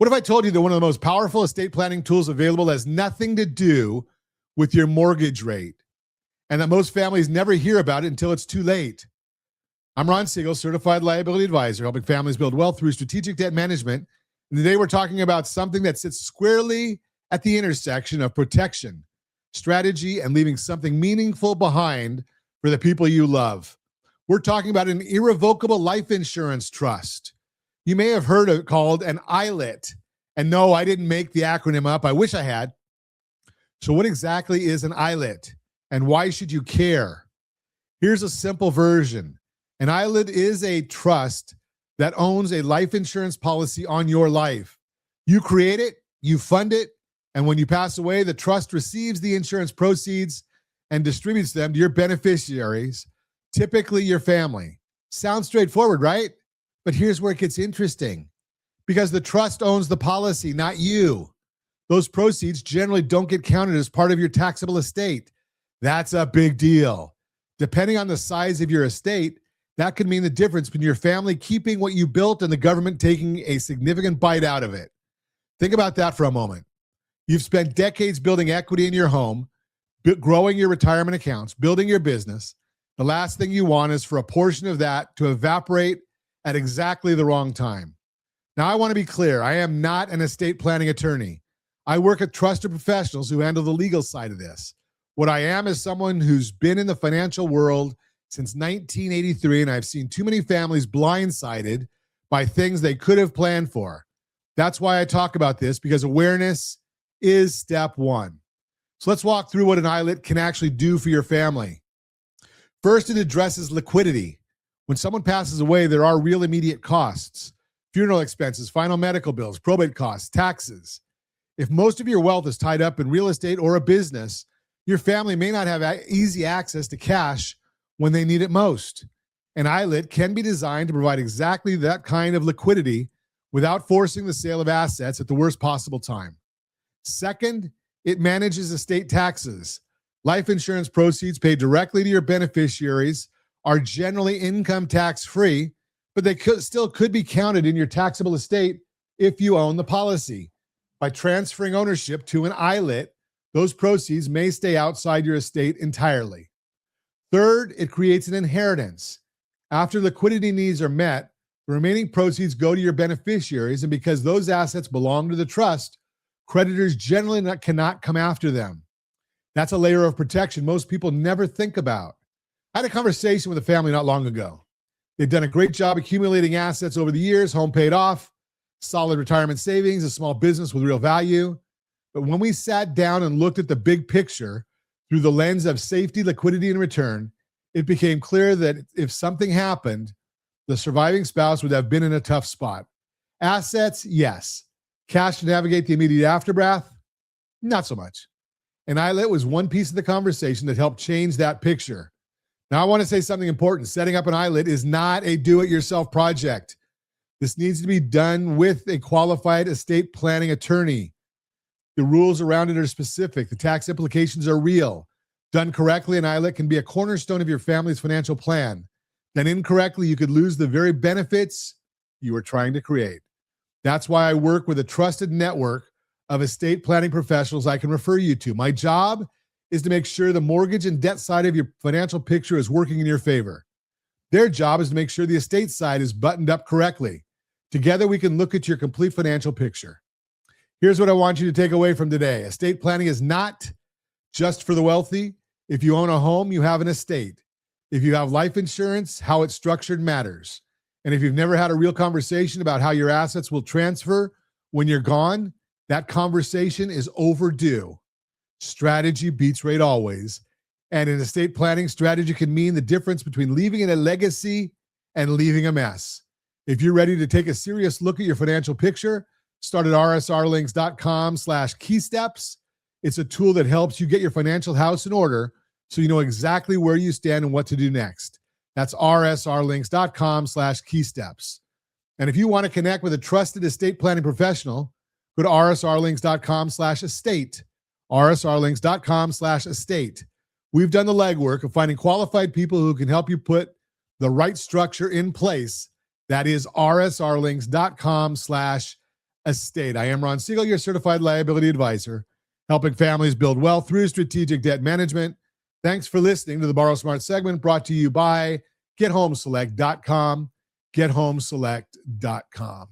What if I told you that one of the most powerful estate planning tools available has nothing to do with your mortgage rate, and that most families never hear about it until it's too late? I'm Ron Siegel, certified liability advisor, helping families build wealth through strategic debt management. And today we're talking about something that sits squarely at the intersection of protection, strategy, and leaving something meaningful behind for the people you love. We're talking about an irrevocable life insurance trust. You may have heard it called an ILIT. And no, I didn't make the acronym up. I wish I had. So what exactly is an ILIT, and why should you care? Here's a simple version. An ILIT is a trust that owns a life insurance policy on your life. You create it, you fund it, and when you pass away, the trust receives the insurance proceeds and distributes them to your beneficiaries, typically your family. Sounds straightforward, right? But here's where it gets interesting. Because the trust owns the policy, not you. Those proceeds generally don't get counted as part of your taxable estate. That's a big deal. Depending on the size of your estate, that could mean the difference between your family keeping what you built and the government taking a significant bite out of it. Think about that for a moment. You've spent decades building equity in your home, growing your retirement accounts, building your business. The last thing you want is for a portion of that to evaporate at exactly the wrong time. Now, I want to be clear. I am not an estate planning attorney. I work with trusted professionals who handle the legal side of this. What I am is someone who's been in the financial world since 1983, and I've seen too many families blindsided by things they could have planned for. That's why I talk about this, because awareness is step one. So let's walk through what an ILIT can actually do for your family. First, it addresses liquidity. When someone passes away, there are real immediate costs: funeral expenses, final medical bills, probate costs, taxes. If most of your wealth is tied up in real estate or a business, your family may not have easy access to cash when they need it most. An ILIT can be designed to provide exactly that kind of liquidity without forcing the sale of assets at the worst possible time. Second, it manages estate taxes. Life insurance proceeds paid directly to your beneficiaries are generally income tax-free, but they still could be counted in your taxable estate if you own the policy. By transferring ownership to an ILIT, those proceeds may stay outside your estate entirely. Third, it creates an inheritance. After liquidity needs are met, the remaining proceeds go to your beneficiaries, and because those assets belong to the trust, creditors generally cannot come after them. That's a layer of protection most people never think about. I had a conversation with a family not long ago. They've done a great job accumulating assets over the years, home paid off, solid retirement savings, a small business with real value. But when we sat down and looked at the big picture through the lens of safety, liquidity, and return, it became clear that if something happened, the surviving spouse would have been in a tough spot. Assets, yes. Cash to navigate the immediate aftermath, not so much. And ILIT was one piece of the conversation that helped change that picture. Now, I want to say something important. Setting up an ILIT is not a do-it-yourself project. This needs to be done with a qualified estate planning attorney. The rules around it are specific. The tax implications are real. Done correctly, an ILIT can be a cornerstone of your family's financial plan. Done incorrectly, you could lose the very benefits you were trying to create. That's why I work with a trusted network of estate planning professionals I can refer you to. My job is to make sure the mortgage and debt side of your financial picture is working in your favor. Their job is to make sure the estate side is buttoned up correctly. Together, we can look at your complete financial picture. Here's what I want you to take away from today. Estate planning is not just for the wealthy. If you own a home, you have an estate. If you have life insurance, how it's structured matters. And if you've never had a real conversation about how your assets will transfer when you're gone, that conversation is overdue. Strategy beats rate always. And in estate planning, strategy can mean the difference between leaving a legacy and leaving a mess. If you're ready to take a serious look at your financial picture, start at rsrlinks.com/keysteps. It's a tool that helps you get your financial house in order so you know exactly where you stand and what to do next. That's rsrlinks.com/keysteps. And if you want to connect with a trusted estate planning professional, go to rsrlinks.com/estate. rsrlinks.com/estate. We've done the legwork of finding qualified people who can help you put the right structure in place. That is rsrlinks.com/estate. Estate. I am Ron Siegel, your certified liability advisor, helping families build wealth through strategic debt management. Thanks for listening to the Borrow Smart segment brought to you by GetHomeSelect.com, GetHomeSelect.com.